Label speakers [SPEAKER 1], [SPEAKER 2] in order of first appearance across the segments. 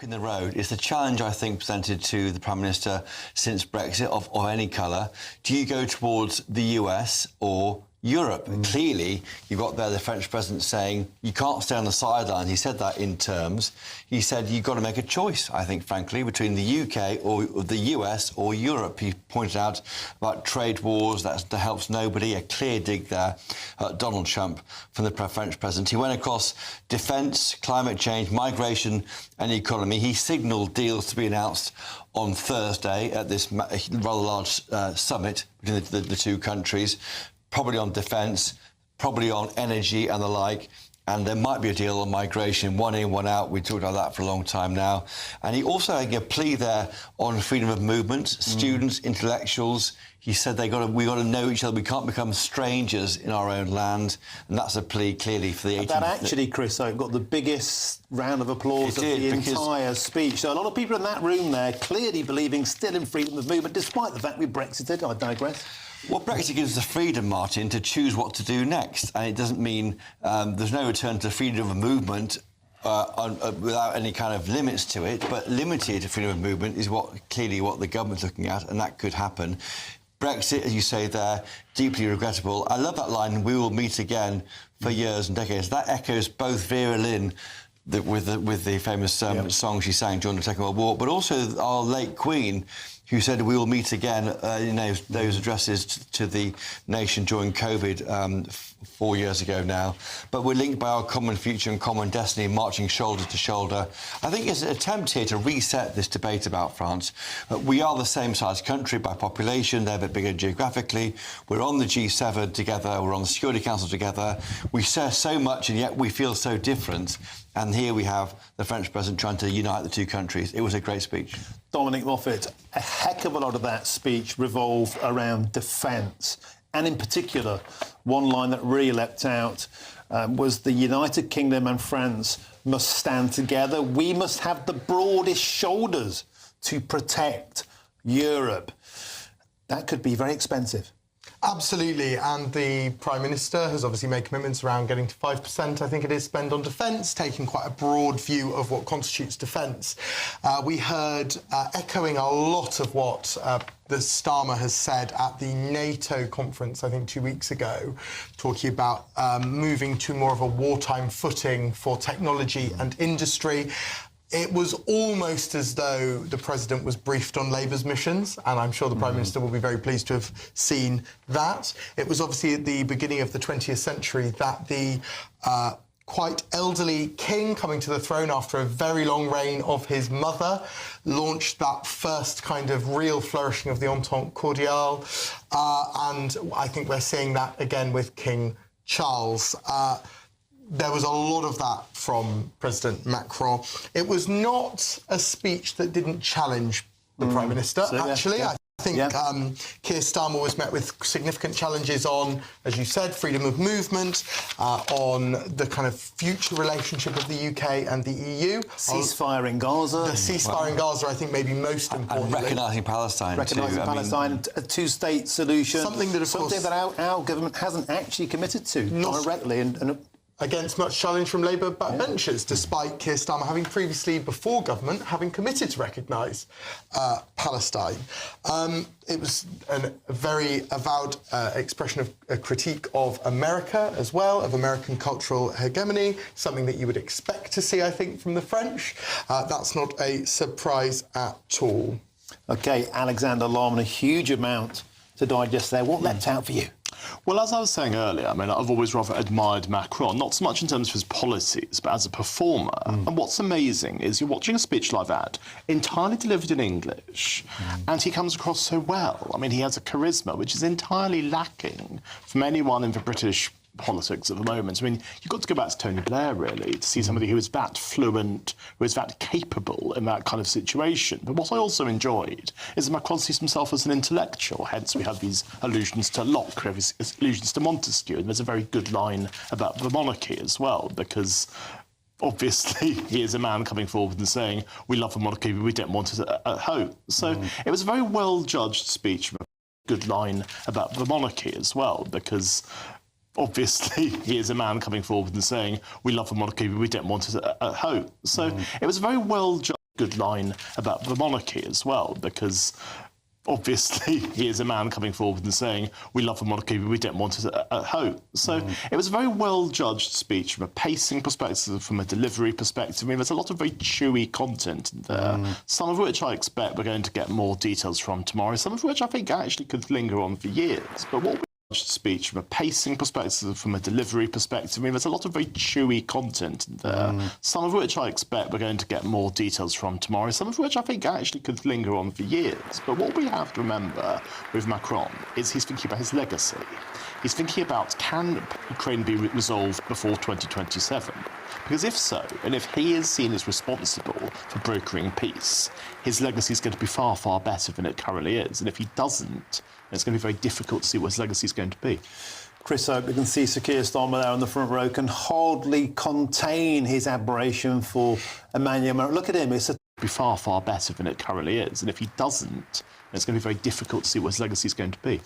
[SPEAKER 1] in the road is the challenge, I think, presented to the Prime Minister since Brexit of any colour. Do you go towards the US or Europe? Clearly, you've got there the French president saying you can't stay on the sideline. He said that in terms. He said you've got to make a choice, I think, frankly, between the UK or the US or Europe. He pointed out about trade wars. That helps nobody. A clear dig there at Donald Trump from the French president. He went across defence, climate change, migration and economy. He signalled deals to be announced on Thursday at this rather large summit between the two countries. Probably on defence, probably on energy and the like, and there might be a deal on migration, one in, one out. We talked about that for a long time now. And he also had a plea there on freedom of movement, students, intellectuals. He said we got to know each other. We can't become strangers in our own land, and that's a plea clearly for the 18th.
[SPEAKER 2] That actually, Chris, got the biggest round of applause of the entire speech. So a lot of people in that room there clearly believing still in freedom of movement, despite the fact we Brexited. I digress.
[SPEAKER 1] Well, Brexit gives us the freedom, Martin, to choose what to do next. And it doesn't mean there's no return to freedom of movement without any kind of limits to it. But limited freedom of movement is clearly what the government's looking at, and that could happen. Brexit, as you say there, deeply regrettable. I love that line, we will meet again for years and decades. That echoes both Vera Lynn with the famous song she sang during the Second World War, but also our late Queen, who said we will meet again in those addresses to the nation during COVID 4 years ago now. But we're linked by our common future and common destiny, marching shoulder to shoulder. I think it's an attempt here to reset this debate about France. We are the same size country by population, they're a bit bigger geographically. We're on the G7 together, we're on the Security Council together. We share so much and yet we feel so different. And here we have the French president trying to unite the two countries. It was a great speech.
[SPEAKER 2] Dominic Moffat, a heck of a lot of that speech revolved around defence. And in particular, one line that really leapt out was the United Kingdom and France must stand together. We must have the broadest shoulders to protect Europe. That could be very expensive.
[SPEAKER 3] Absolutely, and the Prime Minister has obviously made commitments around getting to 5%, I think it is, spend on defence, taking quite a broad view of what constitutes defence. We heard echoing a lot of what the Starmer has said at the NATO conference, I think 2 weeks ago, talking about moving to more of a wartime footing for technology and industry. It was almost as though the President was briefed on Labour's missions, and I'm sure the Prime Minister will be very pleased to have seen that. It was obviously at the beginning of the 20th century that the quite elderly king coming to the throne after a very long reign of his mother launched that first kind of real flourishing of the Entente Cordiale, and I think we're seeing that again with King Charles. There was a lot of that from President Macron. It was not a speech that didn't challenge the Prime Minister, actually. I think Keir Starmer was met with significant challenges on, as you said, freedom of movement, on the kind of future relationship of the UK and the EU.
[SPEAKER 2] Ceasefire in Gaza.
[SPEAKER 3] The ceasefire in Gaza, I think, maybe most importantly.
[SPEAKER 1] And recognising Palestine,
[SPEAKER 2] recognising Palestine, a two-state solution.
[SPEAKER 3] Something that, of course,
[SPEAKER 2] that our government hasn't actually committed to directly. And
[SPEAKER 3] against much challenge from Labour backbenchers, despite Keir Starmer having previously, before government, having committed to recognise Palestine. It was a very avowed expression of a critique of America as well, of American cultural hegemony, something that you would expect to see, I think, from the French. That's not a surprise at all.
[SPEAKER 2] OK, Alexander Lohman, a huge amount to digest there. What leapt out for you?
[SPEAKER 4] Well, as I was saying earlier, I mean, I've always rather admired Macron, not so much in terms of his policies, but as a performer. And what's amazing is you're watching a speech like that, entirely delivered in English, and he comes across so well. I mean, he has a charisma which is entirely lacking from anyone in the British politics at the moment. I mean, you've got to go back to Tony Blair, really, to see somebody who is that fluent, who is that capable in that kind of situation. But what I also enjoyed is that Macron sees himself as an intellectual, hence we have these allusions to Locke, allusions to Montesquieu, and there's a very good line about the monarchy as well, because obviously he is a man coming forward and saying, we love the monarchy, but we don't want it at home. So it was a very well-judged speech, a good line about the monarchy as well, because obviously he is a man coming forward and saying, we love the monarchy, but we don't want it at home. So it was a very well-judged good line about the monarchy as well, because obviously he is a man coming forward and saying we love the monarchy but we don't want it at home. So it was a very well judged speech from a pacing perspective, from a delivery perspective. I mean, there's a lot of very chewy content in there, some of which I expect we're going to get more details from tomorrow, some of which I think actually could linger on for years. But what speech from a pacing perspective, from a delivery perspective. I mean, there's a lot of very chewy content in there, some of which I expect we're going to get more details from tomorrow, some of which I think actually could linger on for years. But what we have to remember with Macron is he's thinking about his legacy. He's thinking about, can Ukraine be resolved before 2027? Because if so, and if he is seen as responsible for brokering peace, his legacy is going to be far, far better than it currently is. And if he doesn't, it's going to be very difficult to see what his legacy is going to be.
[SPEAKER 2] Chris, I hope you can see Sir Keir Starmer there on the front row can hardly contain his admiration for Emmanuel Macron. Look at him, it's
[SPEAKER 4] be far, far better than it currently is. And if he doesn't, it's going to be very difficult to see what his legacy is going to be.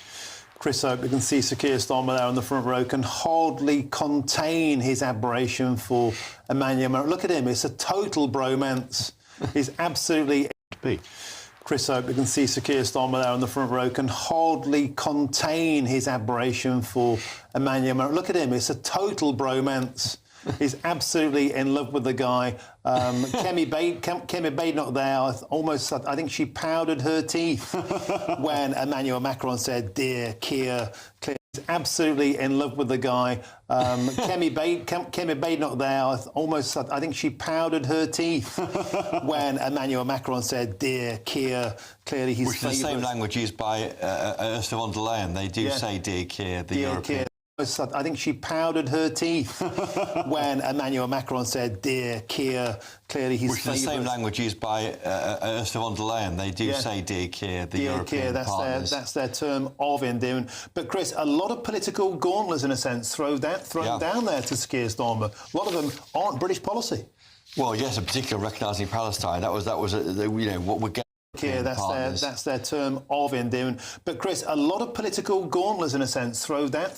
[SPEAKER 2] Chris, I hope you can see Sir Keir Starmer there on the front row can hardly contain his admiration for Emmanuel Macron. Look at him, it's a total bromance. He's absolutely... Chris, I hope you can see Sir Keir Starmer there on the front row can hardly contain his admiration for Emmanuel Macron. Look at him, it's a total bromance. He's absolutely in love with the guy. Kemi Bade not there. I think she powdered her teeth when Emmanuel Macron said, "Dear Keir." He's absolutely in love with the guy. Kemi Bade not there. I think she powdered her teeth when Emmanuel Macron said, "Dear Keir." Clearly, he's
[SPEAKER 1] which is the same language used by Ursula von der Leyen. They do say "Dear Keir," the European.
[SPEAKER 2] Keir. I think she powdered her teeth when Emmanuel Macron said, "Dear Keir." Clearly, his
[SPEAKER 1] which is the same language used by Ursula von der Leyen. They do say "Dear Keir," the European partners.
[SPEAKER 2] That's their term of endearment. But Chris, a lot of political gauntlets, in a sense, thrown down there to Keir Starmer. A lot of them aren't British policy.
[SPEAKER 1] Well, yes, in particular, recognising Palestine. That was what we're getting.
[SPEAKER 2] Here, that's their term of endearment. But Chris, a lot of political gauntlets, in a sense, thrown down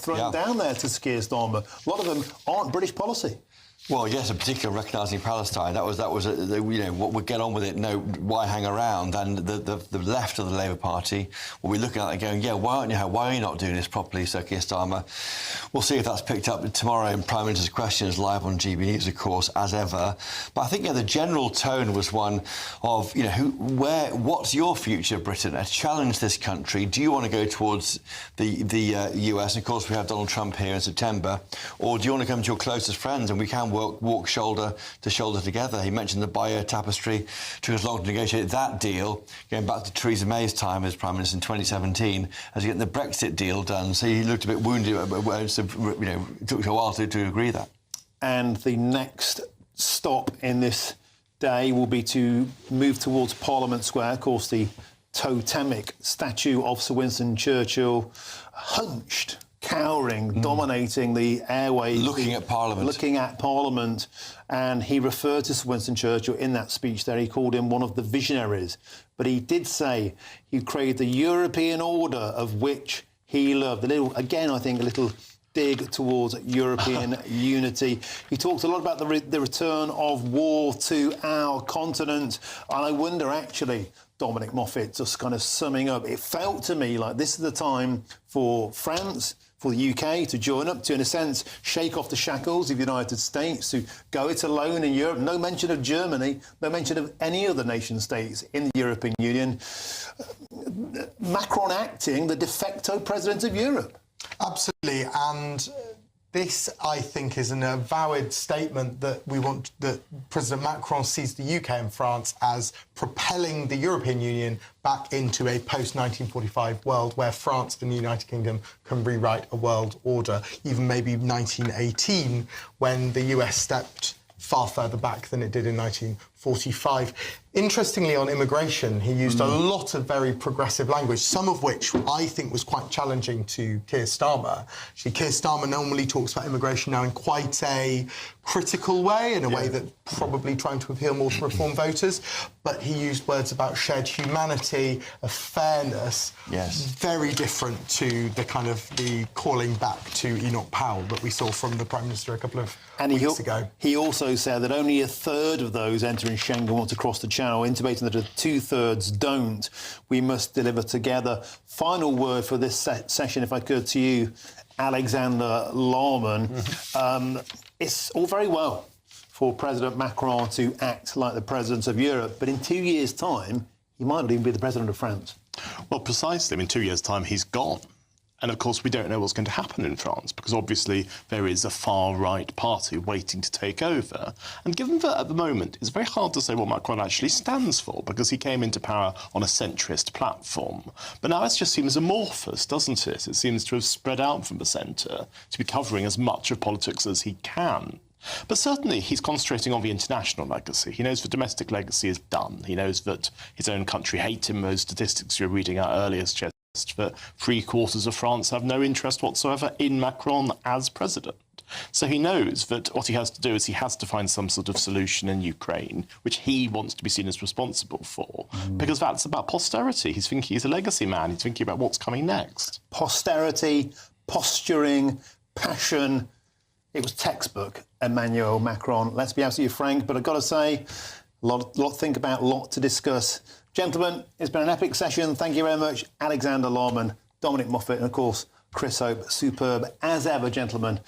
[SPEAKER 2] there to Keir Starmer. A lot of them aren't British policy.
[SPEAKER 1] Well, yes, in particular, recognising Palestine. That was what would get on with it. No, why hang around? And the left of the Labour Party will be looking at it and going, yeah, why are you not doing this properly, Sir Keir Starmer? We'll see if that's picked up tomorrow in Prime Minister's Questions live on GB News, of course, as ever. But I think the general tone was one of what's your future, Britain? Challenge this country. Do you want to go towards the US? And of course, we have Donald Trump here in September, or do you want to come to your closest friends and we can walk shoulder to shoulder together? He mentioned the bio tapestry. Took us long to negotiate that deal, going back to Theresa May's time as Prime Minister in 2017, as he getting the Brexit deal done. So he looked a bit wounded. It took a while to agree that.
[SPEAKER 2] And the next stop in this day will be to move towards Parliament Square. Of course, the totemic statue of Sir Winston Churchill, hunched, cowering, dominating the airwaves.
[SPEAKER 1] Looking at Parliament.
[SPEAKER 2] And he referred to Sir Winston Churchill in that speech there. He called him one of the visionaries. But he did say he created the European order of which he loved. I think a little dig towards European unity. He talked a lot about the return of war to our continent. And I wonder, actually, Dominic Moffat, just kind of summing up, it felt to me like this is the time for France, for the UK to join up, to, in a sense, shake off the shackles of the United States, to go it alone in Europe. No mention of Germany, no mention of any other nation states in the European Union. Macron acting the de facto president of Europe.
[SPEAKER 3] Absolutely, and this, I think, is an avowed statement that that President Macron sees the UK and France as propelling the European Union back into a post-1945 world where France and the United Kingdom can rewrite a world order, even maybe 1918, when the US stepped far further back than it did in 1945. Interestingly, on immigration, he used a lot of very progressive language, some of which I think was quite challenging to Keir Starmer. Actually, Keir Starmer normally talks about immigration now in quite a critical way, in a way that probably trying to appeal more to reform voters. But he used words about shared humanity, of fairness, very different to the calling back to Enoch Powell that we saw from the Prime Minister a couple of weeks ago.
[SPEAKER 2] He also said that only a third of those entering in Schengen want to cross the channel, intimating that if 2/3 don't, we must deliver together. Final word for this session, if I could, to you, Alexander Lorman. It's all very well for President Macron to act like the president of Europe, but in 2 years' time, he might not even be the president of France.
[SPEAKER 4] Well, precisely. I mean, 2 years' time, he's gone. And of course, we don't know what's going to happen in France because obviously there is a far-right party waiting to take over. And given that at the moment, it's very hard to say what Macron actually stands for because he came into power on a centrist platform. But now it just seems amorphous, doesn't it? It seems to have spread out from the centre to be covering as much of politics as he can. But certainly he's concentrating on the international legacy. He knows the domestic legacy is done. He knows that his own country hate him. Those statistics you were reading out earlier suggest that 3/4 of France have no interest whatsoever in Macron as president. So he knows that what he has to do is he has to find some sort of solution in Ukraine, which he wants to be seen as responsible for, because that's about posterity. He's thinking he's a legacy man. He's thinking about what's coming next.
[SPEAKER 2] Posterity, posturing, passion. It was textbook Emmanuel Macron. Let's be absolutely frank, but I've got to say, a lot to think about, a lot to discuss. Gentlemen, it's been an epic session. Thank you very much. Alexander Lorman, Dominic Moffat, and of course, Chris Hope. Superb as ever, gentlemen.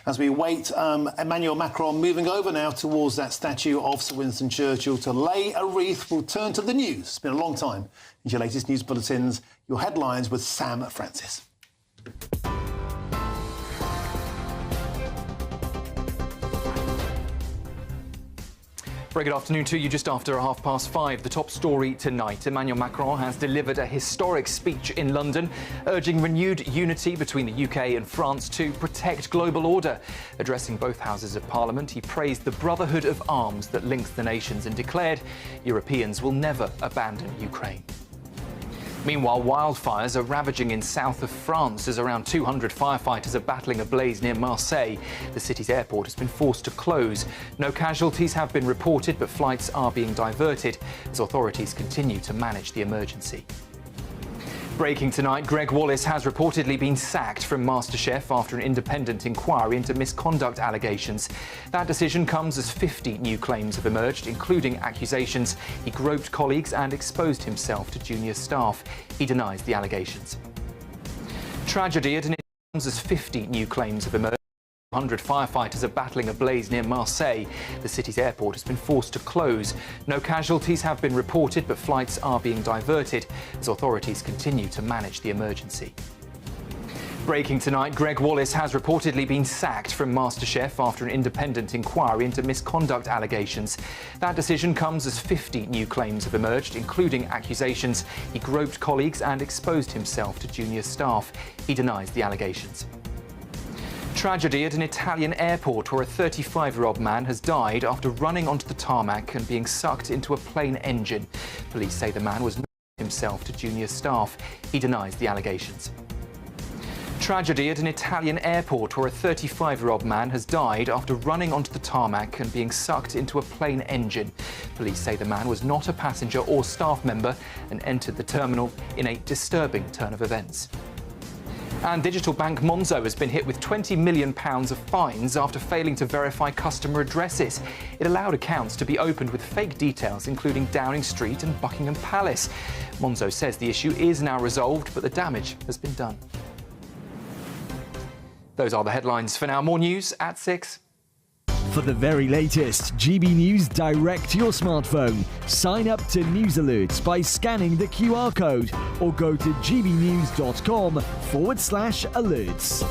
[SPEAKER 2] As we wait, Emmanuel Macron moving over now towards that statue of Sir Winston Churchill to lay a wreath. We'll turn to the news. It's been a long time. Into your latest news bulletins, your headlines with Sam Francis.
[SPEAKER 5] Very good afternoon to you. Just after 5:30, the top story tonight. Emmanuel Macron has delivered a historic speech in London, urging renewed unity between the UK and France to protect global order. Addressing both houses of Parliament, he praised the brotherhood of arms that links the nations and declared Europeans will never abandon Ukraine. Meanwhile, wildfires are ravaging in south of France as around 200 firefighters are battling a blaze near Marseille. The city's airport has been forced to close. No casualties have been reported, but flights are being diverted as authorities continue to manage the emergency. Breaking tonight, Greg Wallace has reportedly been sacked from MasterChef after an independent inquiry into misconduct allegations. That decision comes as 50 new claims have emerged, including accusations he groped colleagues and exposed himself to junior staff. He denies the allegations. Tragedy at an comes as 50 new claims have emerged. 100 firefighters are battling a blaze near Marseille. The city's airport has been forced to close. No casualties have been reported, but flights are being diverted as authorities continue to manage the emergency. Breaking tonight, Greg Wallace has reportedly been sacked from MasterChef after an independent inquiry into misconduct allegations. That decision comes as 50 new claims have emerged, including accusations he groped colleagues and exposed himself to junior staff. He denies the allegations. Tragedy at an Italian airport where a 35-year-old man has died after running onto the tarmac and being sucked into a plane engine. Police say the man was himself to junior staff. He denies the allegations. Tragedy at an Italian airport where a 35-year-old man has died after running onto the tarmac and being sucked into a plane engine. Police say the man was not a passenger or staff member and entered the terminal in a disturbing turn of events. And digital bank Monzo has been hit with £20 million of fines after failing to verify customer addresses. It allowed accounts to be opened with fake details, including Downing Street and Buckingham Palace. Monzo says the issue is now resolved, but the damage has been done. Those are the headlines for now. More news at 6.
[SPEAKER 6] For the very latest GB News direct to your smartphone, sign up to News Alerts by scanning the QR code or go to gbnews.com/alerts.